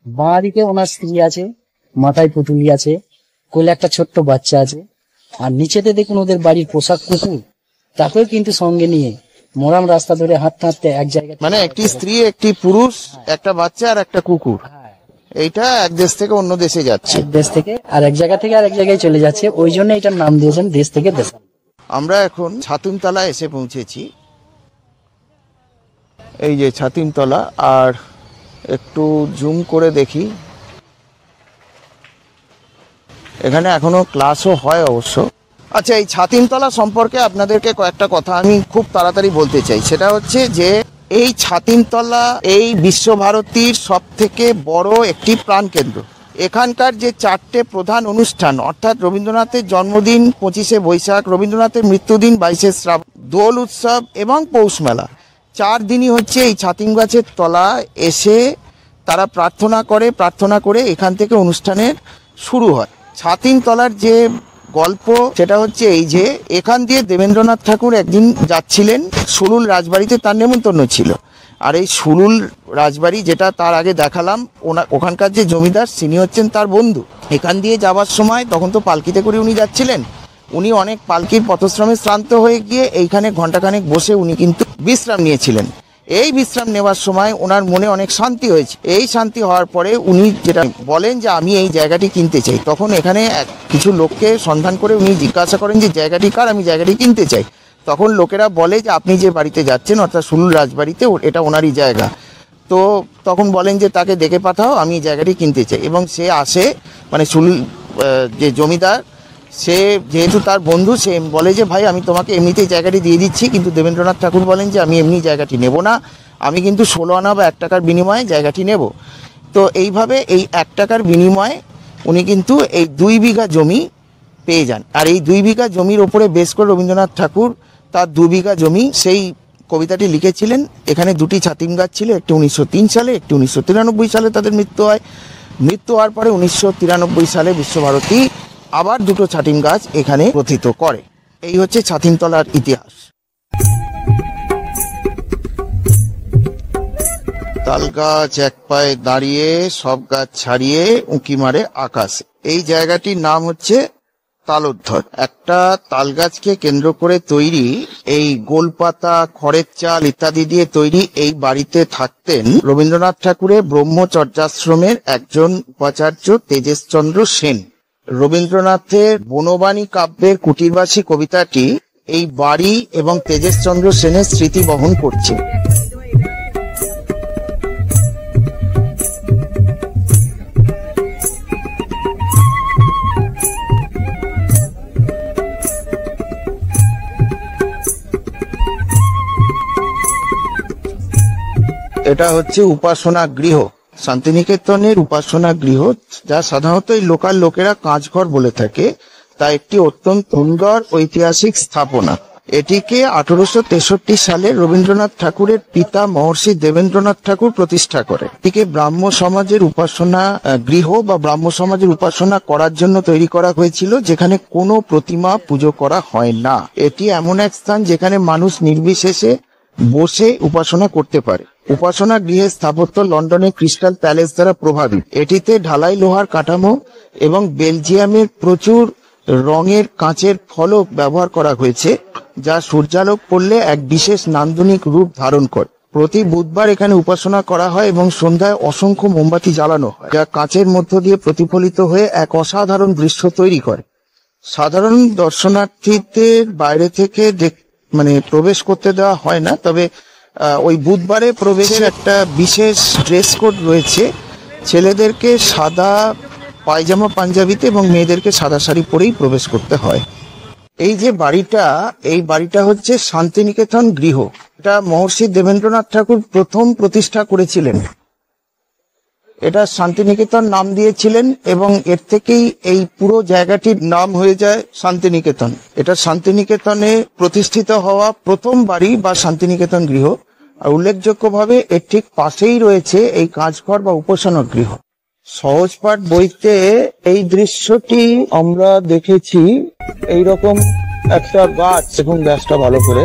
বাঁ দিকে ওনার স্ত্রী আছে, মাথায় পুতুলি আছে, কোলে একটা ছোট্ট বাচ্চা আছে। আর নিচেতে দেখুন ওদের বাড়ির পোশাক কুকুর, তাকেও কিন্তু সঙ্গে নিয়ে মোরাম রাস্তা ধরে হাঁটতে হাঁটতে এক জায়গায়, মানে একটি স্ত্রী, একটি পুরুষ, একটা বাচ্চা আর একটা কুকুর, এইটা এক দেশ থেকে অন্য দেশে যাচ্ছে। এক দেশ থেকে আর এক জায়গা থেকে আর এক জায়গায় চলে যাচ্ছে, ওই জন্য এটার নাম দিয়েছেন দেশ থেকে দেশ। আমরা এখন ছাতিমতলা এসে পৌঁছেছি। এই যে ছাতিমতলা, আর একটু জুম করে দেখি, এখানে এখনো ক্লাসও হয় অবশ্য। আচ্ছা, এই ছাতিমতলা সম্পর্কে আপনাদেরকে কয়েকটা কথা আমি খুব তাড়াতাড়ি বলতে চাই। সেটা হচ্ছে যে এই ছাতিমতলা এই বিশ্বভারতীর সব থেকে বড় একটি প্রাণকেন্দ্র। এখানকার যে 4টে প্রধান অনুষ্ঠান, অর্থাৎ রবীন্দ্রনাথের জন্মদিন 25শে বৈশাখ, রবীন্দ্রনাথের মৃত্যুদিন 22শে শ্রাবণ, দোল উৎসব এবং পৌষ মেলা, 4 দিনই হচ্ছে এই ছাতিম গাছের তলা এসে তারা প্রার্থনা করে এখান থেকে অনুষ্ঠানের শুরু হয়। ছাতিম তলার যে গল্প সেটা হচ্ছে এই যে, এখান দিয়ে দেবেন্দ্রনাথ ঠাকুর একদিন যাচ্ছিলেন সুলুল রাজবাড়িতে, তার নেমন্তন্ন ছিল। আর এই সুলুল রাজবাড়ি, যেটা তার আগে দেখালাম, ওখানকার যে জমিদার তিনি হচ্ছেন তার বন্ধু। এখান দিয়ে যাওয়ার সময় তখন তো পালকিতে করে উনি যাচ্ছিলেন, উনি অনেক পালকির পথশ্রমে শ্রান্ত হয়ে গিয়ে এইখানে ঘন্টাখানেক বসে উনি কিন্তু বিশ্রাম নিয়েছিলেন। এই বিশ্রাম নেওয়ার সময় ওনার মনে অনেক শান্তি হয়েছে। এই শান্তি হওয়ার পরে উনি যেটা বলেন যে আমি এই জায়গাটি কিনতে চাই। তখন এখানে কিছু লোককে সন্ধান করে উনি জিজ্ঞাসা করেন যে জায়গাটি কার, আমি জায়গাটি কিনতে চাই। তখন লোকেরা বলে যে আপনি যে বাড়িতে যাচ্ছেন, অর্থাৎ সুলুল রাজবাড়িতে, এটা ওনারই জায়গা। তো তখন বলেন যে তাকে ডেকে পাঠাও, আমি এই জায়গাটি কিনতে চাই। এবং সে আসে, মানে সুলুল যে জমিদার, সে যেহেতু তার বন্ধু, সে বলে যে ভাই আমি তোমাকে এমনিতেই জায়গাটি দিয়ে দিচ্ছি। কিন্তু দেবেন্দ্রনাথ ঠাকুর বলেন যে আমি এমনি জায়গাটি নেব না, আমি কিন্তু 16 আনা বা 1 টাকার বিনিময়ে জায়গাটি নেব। তো এইভাবে এই 1 টাকার বিনিময়ে উনি কিন্তু এই 2 বিঘা জমি পেয়ে যান। আর এই 2 বিঘা জমির ওপরে বেশ করে রবীন্দ্রনাথ ঠাকুর তার 2 বিঘা জমি, সেই কবিতাটি লিখেছিলেন। এখানে 2টি ছাতিম গাছ ছিল, একটি 1903 সালে, একটি 1993 সালে তাদের মৃত্যু হয়। মৃত্যু হওয়ার পরে 1993 সালে বিশ্বভারতী আবার 2টো ছাতিম গাছ এখানে প্রথিত করে। এই হচ্ছে ছাতিমতলার ইতিহাস। তাল গাছ এক পায়ে দাঁড়িয়ে, সব গাছ ছাড়িয়ে উঁকি মারে আকাশে। এই জায়গাটির নাম হচ্ছে তালোদ্ধর। একটা তাল গাছকে কেন্দ্র করে তৈরি এই গোলপাতা, খড়ের চাল ইত্যাদি দিয়ে তৈরি এই বাড়িতে থাকতেন রবীন্দ্রনাথ ঠাকুরের ব্রহ্মচর্যাশ্রমের একজন উপাচার্য তেজেশচন্দ্র সেন। রবীন্দ্রনাথের বনবাণী কাব্যের কুটিরবাসী কবিতাটি এই বাড়ি এবং তেজেশচন্দ্র সেনের স্মৃতি বহন করছে। এটা হচ্ছে উপাসনা গৃহ, শান্তিনিকেতনের উপাসনা গৃহ, যা সাধারণত এই লোকাল লোকেরা কাঁচঘর বলে থাকে। তা একটি অত্যন্ত সুন্দর ঐতিহাসিক স্থাপনা। এটিকে 1863 সালে রবীন্দ্রনাথ ঠাকুরের পিতা মহর্ষি দেবেন্দ্রনাথ ঠাকুর প্রতিষ্ঠা করে। এটিকে ব্রাহ্ম সমাজের উপাসনা গৃহ বা ব্রাহ্ম সমাজের উপাসনা করার জন্য তৈরি করা হয়েছিল, যেখানে কোনো প্রতিমা পুজো করা হয় না। এটি এমন এক স্থান যেখানে মানুষ নির্বিশেষে বসে উপাসনা করতে পারে। উপাসনা গৃহের স্থাপত্য লন্ডনের ক্রিস্টাল প্যালেস দ্বারা প্রভাবিত। এটিতে ঢালাই লোহার কাঠামো এবং বেলজিয়ামের প্রচুর রঙের কাঁচের ফলক ব্যবহার করা হয়েছে, যা সূর্যালোক পড়লে এক বিশেষ নান্দনিক রূপ ধারণ করে। প্রতি বুধবার এখানে উপাসনা করা হয় এবং সন্ধ্যায় অসংখ্য মোমবাতি জ্বালানো হয়, যা কাঁচের মধ্য দিয়ে প্রতিফলিত হয়ে এক অসাধারণ দৃশ্য তৈরি করে। সাধারণ দর্শনার্থীদের বাইরে থেকে প্রবেশ করতে দেওয়া হয় না, তবে ওই বুধবারে প্রবেশের একটা বিশেষ ড্রেস কোড রয়েছে। ছেলেদেরকে সাদা পায়জামা পাঞ্জাবিতে এবং মেয়েদেরকে সাদা শাড়ি পরেই প্রবেশ করতে হয়। এই যে বাড়িটা, এই বাড়িটা হচ্ছে শান্তিনিকেতন গৃহ। এটা মহর্ষি দেবেন্দ্রনাথ ঠাকুর প্রথম প্রতিষ্ঠা করেছিলেন। এটা শান্তিনিকেতন নাম দিয়েছিলেন এবং এর থেকেই এই পুরো জায়গাটির নাম হয়ে যায় শান্তিনিকেতন। এটা শান্তিনিকেতনে প্রতিষ্ঠিত হওয়া প্রথম বাড়ি বা শান্তিনিকেতন গৃহ। আর উল্লেখযোগ্যভাবে এর ঠিক পাশেই রয়েছে এই কাঁচঘর বা উপাসনা গৃহ। সহজপাঠ বইতে এই দৃশ্যটি আমরা দেখেছি। এইরকম একটা গাছ, এবং গাছটা ভালো করে,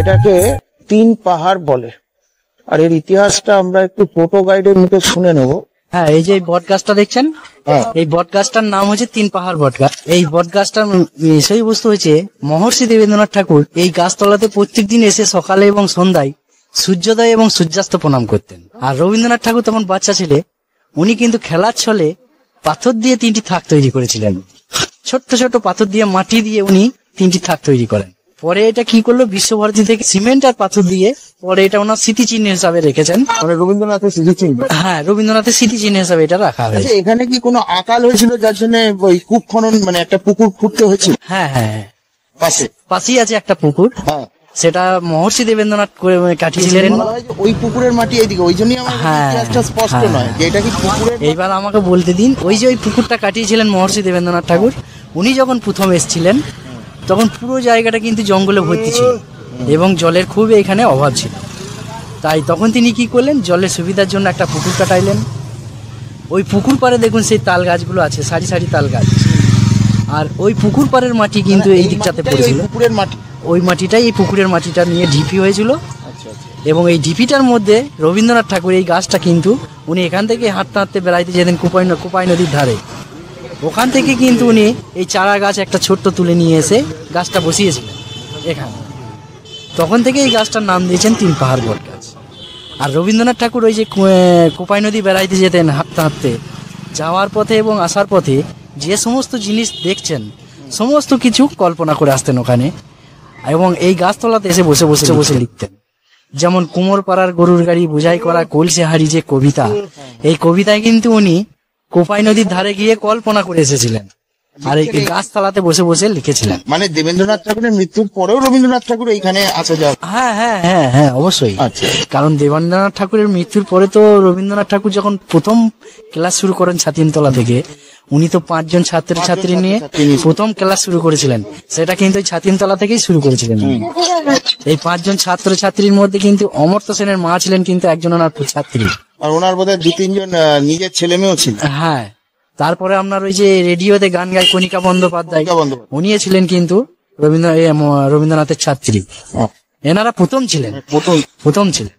এটাকে 3 পাহাড় বলে। আর এর ইতিহাসটা আমরা একটু ফটো গাইডের মুখে শুনে নেব। হ্যাঁ, এই যে বট গাছটা দেখছেন, এই বট গাছটার নাম হচ্ছে 3 পাহাড় বট গাছ। এই বট গাছটার বিষয়বস্তু হচ্ছে মহর্ষি দেবেন্দ্রনাথ ঠাকুর এই গাছতলাতে প্রত্যেকদিন এসে সকালে এবং সন্ধ্যায় সূর্যোদয় এবং সূর্যাস্ত প্রণাম করতেন। আর রবীন্দ্রনাথ ঠাকুর তখন বাচ্চা ছেলে, উনি কিন্তু খেলার ছলে পাথর দিয়ে 3টি থাক তৈরি করেছিলেন। ছোট্ট ছোট্ট পাথর দিয়ে, মাটি দিয়ে উনি 3টি থাক তৈরি করেন। পরে এটা কি করলো, বিশ্বভারতী থেকে সিমেন্ট আর পাথর দিয়ে পরে এটা ওনার স্মৃতিচিহ্ন হিসাবে রেখেছেন। মানে রবীন্দ্রনাথের স্মৃতিচিহ্ন। হ্যাঁ, রবীন্দ্রনাথের স্মৃতিচিহ্ন হিসাবে এটা রাখা হয়েছে। এখানে কি কোনো আকাল হয়েছিল যার জন্য ওই কূপ খনন, একটা পুকুর খুঁড়তে হয়েছিল? হ্যাঁ হ্যাঁ, পাশে পাশেই আছে একটা পুকুর। হ্যাঁ, সেটা মহর্ষি দেবেন্দ্রনাথ করে কাটিয়েছিলেন। বলা হয় যে ওই পুকুরের মাটি এইদিকে, ওই জন্যই আমার হ্যাঁ, ইতিহাসটা স্পষ্ট হ্যাঁ। নয় যে এটা কি পুকুরের। এইবার আমাকে বলতে দিন, ওই যে ওই পুকুরটা কাটিয়েছিলেন মহর্ষি দেবেন্দ্রনাথ ঠাকুর, উনি যখন প্রথম এসেছিলেন তখন পুরো জায়গাটা কিন্তু জঙ্গলে ভর্তি ছিল এবং জলের খুব এখানে অভাব ছিল। তাই তখন তিনি কি করলেন, জলের সুবিধার জন্য একটা পুকুর কাটাইলেন। ওই পুকুর পাড়ে দেখুন সেই তাল গাছগুলো আছে, সারি সারি তাল গাছ, আর ওই পুকুর পাড়ের মাটি কিন্তু এই দিকটাতে পড়েছিল। পুকুরের মাটি, ওই মাটিটাই, এই পুকুরের মাটিটা নিয়ে ঢিপি হয়েছিল। আচ্ছা আচ্ছা। এবং এই ঢিপিটার মধ্যে রবীন্দ্রনাথ ঠাকুর এই গাছটা কিন্তু উনি এখান থেকে হাঁটতে হাঁটতে বেড়াইতে যেতেন কোপাই নদীর ধারে, ওখান থেকে কিন্তু উনি এই চারা গাছ একটা ছোট্ট তুলে নিয়ে এসে গাছটা বসিয়েছিলেন এখানে। তখন থেকে এই গাছটার নাম দিয়েছেন তিন পাহাড় বট গাছ। আর রবীন্দ্রনাথ ঠাকুর ওই যে কোপাই নদী বেড়াইতে যেতেন হাঁটতে হাঁটতে, যাওয়ার পথে এবং আসার পথে যে সমস্ত জিনিস দেখছেন সমস্ত কিছু কল্পনা করে আসতেন ওখানে, এবং এই গাছতলাতে এসে বসে বসে বসে লিখতেন। যেমন কুমোরপাড়ার গরুর গাড়ি বোঝাই করা কলসে হাড়ি যে কবিতা, এই কবিতায় কিন্তু উনি কোপাই নদীর ধারে গিয়ে কল্পনা করে এসেছিলেন আর এই গাছতলাতে বসে বসে লিখেছিলেন। মানে দেবেন্দ্রনাথ ঠাকুরের মৃত্যুর পরেও রবীন্দ্রনাথ ঠাকুর এইখানে আসা যাওয়া। হ্যাঁ হ্যাঁ হ্যাঁ হ্যাঁ, অবশ্যই। আচ্ছা। কারণ দেবেন্দ্রনাথ ঠাকুরের মৃত্যুর পরে তো রবীন্দ্রনাথ ঠাকুর যখন প্রথম ক্লাস শুরু করেন ছাতিমতলা থেকে, উনি তো 5 জন ছাত্রছাত্রী নিয়ে প্রথম ক্লাস শুরু করেছিলেন, সেটা কিন্তু ওই ছাতিমতলা থেকেই শুরু করেছিলেন। এই 5 জন ছাত্রছাত্রীর মধ্যে কিন্তু অমর্ত্য সেনের মা ছিলেন কিন্তু একজন ওনার ছাত্রী, আর ওনার বোধহয় 2-3 জন নিজের ছেলে মেয়েও ছিল। হ্যাঁ। তারপরে আপনার ওই যে রেডিওতে গান গায় কণিকা বন্দ্যোপাধ্যায়, উনিও ছিলেন কিন্তু রবীন্দ্রনাথের ছাত্রী। এনারা প্রথম ছিলেন।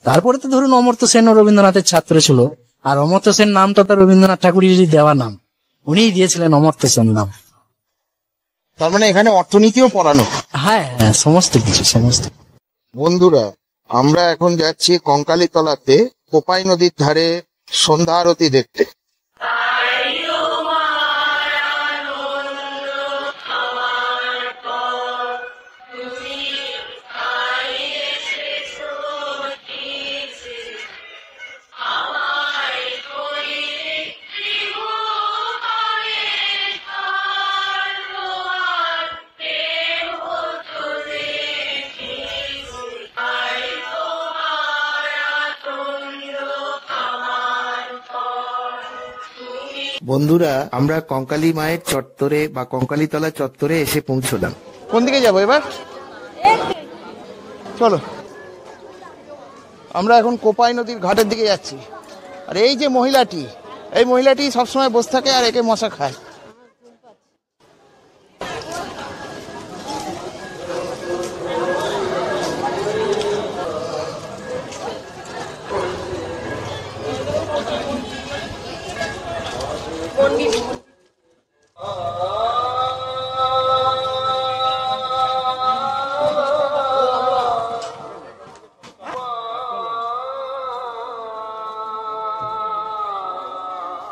তারপরে তো ধরুন অমর্ত্য সেন ও রবীন্দ্রনাথের ছাত্র ছিল, আর অমর্ত্য সেন নামটা তো রবীন্দ্রনাথ ঠাকুরেরই দেওয়া নাম, উনিই দিয়েছিলেন অমর্ত্য সেন নাম। তার মানে এখানে অর্থনীতিও পড়ানো। হ্যাঁ হ্যাঁ, সমস্ত কিছু সমস্ত। বন্ধুরা, আমরা এখন যাচ্ছি কঙ্কালীতলাতে কোপাই নদীর ধারে সন্ধ্যা আরতি দেখতে। বন্ধুরা, আমরা কঙ্কালী মায়ের চত্বরে বা কঙ্কালীতলা চত্বরে এসে পৌঁছলাম। কোন দিকে যাবো এবার? চলো, আমরা এখন কোপাই নদীর ঘাটের দিকে যাচ্ছি। আর এই যে মহিলাটি, এই মহিলাটি সবসময় বসে থাকে আর একে মশা খায়।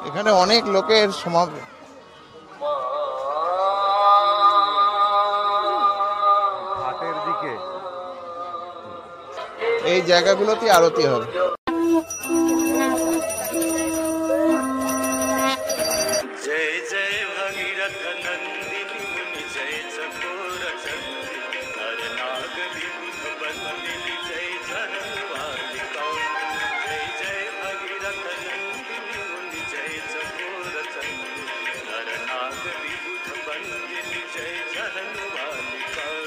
এখানে অনেক লোকের সমাবেশ। এই জায়গাগুলোতে আরতি হবে। जय जय भगीरथ नंदिनी मुनि जय चकोर चंद्रिनी नर नाग विबुध बंदिनी जय जनवाली कौन। जय जय भगीरथ नंदिनी मुनि जय चकोर चंद्रिनी नर नाग विबुध बंदिनी जय जनवाली कौन।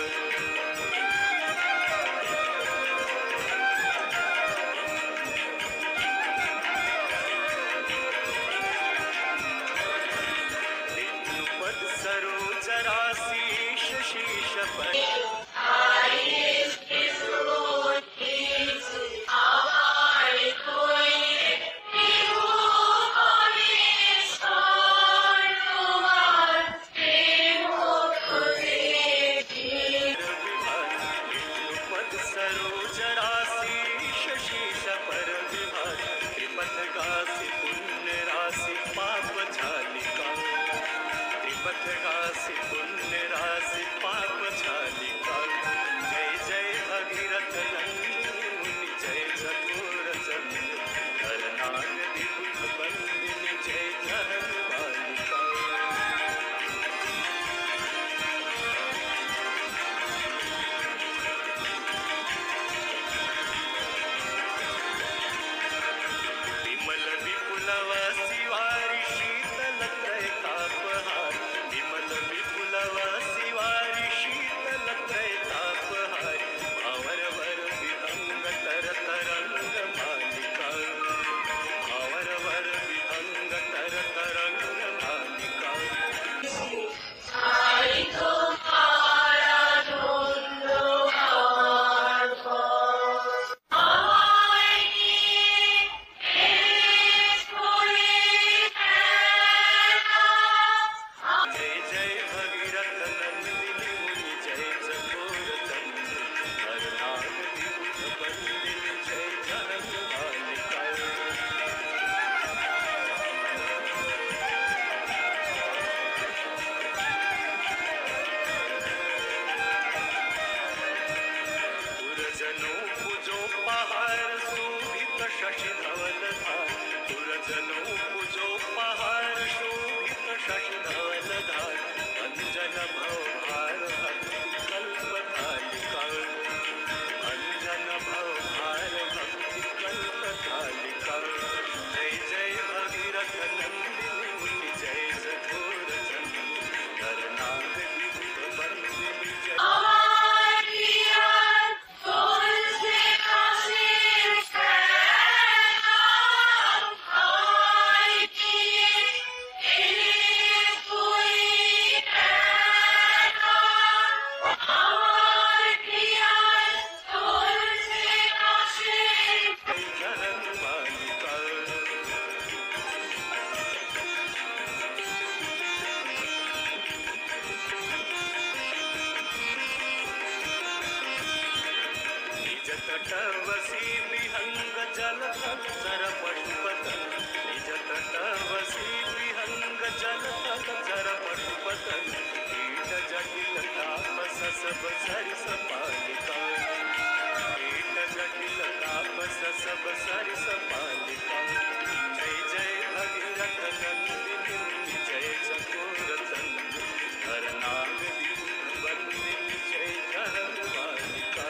पद सरोज राशि शीश पर पद सरोज राशि शीश पर विभार त्रिपथ गासी पुण्य राशि पाप झालिका त्रिपथ गासी पुण्य राशि पाप झालिका। शशि धवलधार पुरजनो पूजो पहाड़ शोभित शशि धवलधार अंजन भवभार भक्ति कल्पतालिका अंजन भवभार भक्ति कल्पतालिका जय जय भगीरथ नंदिनी जय सखोर चंद करनाग विविध बंदिनी जय तटवसी विहंग जल जर पशुपतन निज तटवसी विहंग जल जर पशुपतन कीट जटिल तापस सब सरिस पालिका कीट जटिल तापस सब सरिस पालिका जय जय भगीरथ नंदिनी जय चकोर चंद करनाग विविध बंदिनी जय कहन बालिका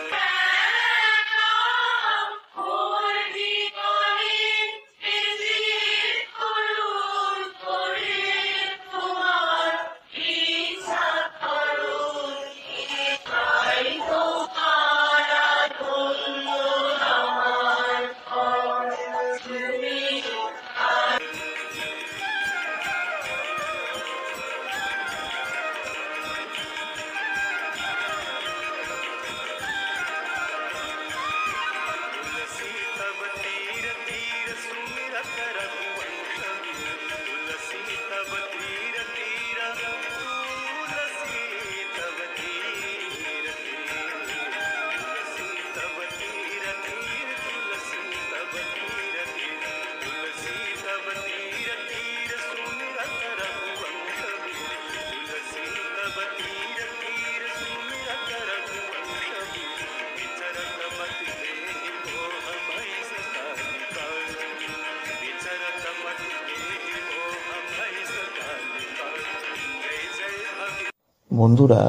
বন্ধুরা,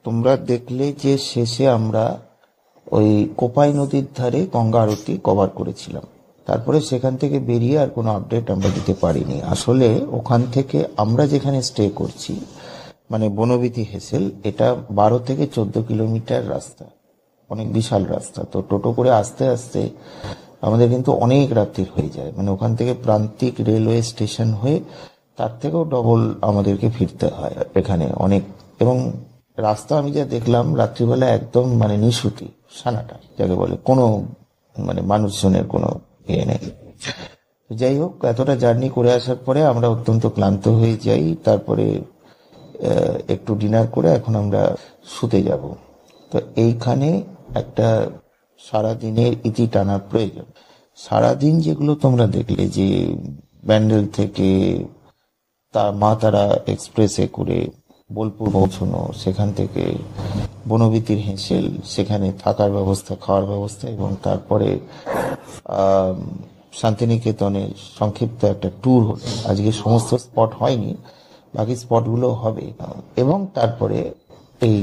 তোমরা দেখলে যে শেষে আমরা ওই কোপাই নদীর ধারে গঙ্গা আরতি কভার করেছিলাম। তারপরে সেখান থেকে বেরিয়ে আর কোনো আপডেট আমরা দিতে পারিনি। আসলে ওখান থেকে আমরা যেখানে স্টে করছি, মানে বনবিথি হেসেল, এটা 12 থেকে 14 কিলোমিটার রাস্তা, অনেক বিশাল রাস্তা। তো টোটো করে আস্তে আস্তে আমাদের কিন্তু অনেক রাত্রির হয়ে যায়। মানে ওখান থেকে প্রান্তিক রেলওয়ে স্টেশন হয়ে তার থেকেও ডবল আমাদেরকে ফিরতে হয় এখানে অনেক। এবং রাস্তা আমি যা দেখলাম রাত্রিবেলা একদম মানে নিশুতি সানাটা যাকে বলে, কোনো মানে মানুষজনের কোনো ইয়ে নেই। যাই হোক, এতটা জার্নি করে আসার পরে আমরা অত্যন্ত ক্লান্ত হয়ে যাই। তারপরে একটু ডিনার করে এখন আমরা শুতে যাব। তো এইখানে একটা সারাদিনের ইতি টানার প্রয়োজন। সারাদিন যেগুলো তোমরা দেখলে যে ব্যান্ডেল থেকে মা তারা এক্সপ্রেসে করে বোলপুর পৌঁছানো, সেখান থেকে বনবিথির হেঁসেল, সেখানে থাকার ব্যবস্থা, খাওয়ার ব্যবস্থা, এবং তারপরে শান্তিনিকেতনের সংক্ষিপ্ত একটা ট্যুর হলো। আজকে সমস্ত স্পট হয়নি, বাকি স্পটগুলো হবে। এবং তারপরে এই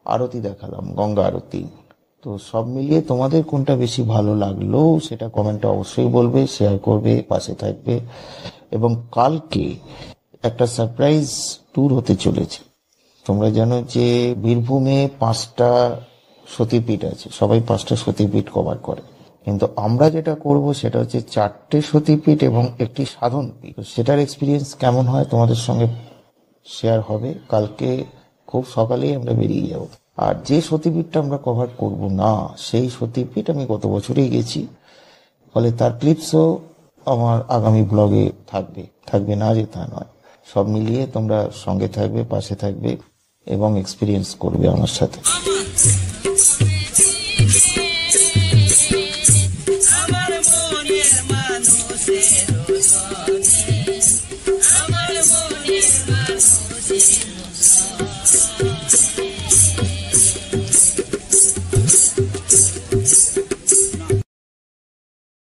আরতি দেখালাম, গঙ্গা আরতি। তো সব মিলিয়ে তোমাদের কোনটা বেশি ভালো লাগলো সেটা কমেন্টে অবশ্যই বলবে, শেয়ার করবে, পাশে থাকবে। এবং কালকে একটা সারপ্রাইজ ট্যুর হতে চলেছে। তোমরা জানো যে বীরভূমে 5টা সতীপীঠ আছে, সবাই 5টা সতীপীঠ কভার করে, কিন্তু আমরা যেটা করব সেটা হচ্ছে 4টে সতীপীঠ এবং একটি সাধন পীঠ। সেটার এক্সপিরিয়েন্স কেমন হয় তোমাদের সঙ্গে শেয়ার হবে। কালকে খুব সকালেই আমরা বেরিয়ে যাব। আর যে সতীপীঠটা আমরা কভার করব না, সেই সতীপীঠ আমি গত বছরেই গেছি, ফলে তার ক্লিপসও আমার আগামী ব্লগে থাকবে না যে তা নয়। সব মিলিয়ে তোমরা সঙ্গে থাকবে, পাশে থাকবে এবং এক্সপিরিয়েন্স করবে আমার সাথে।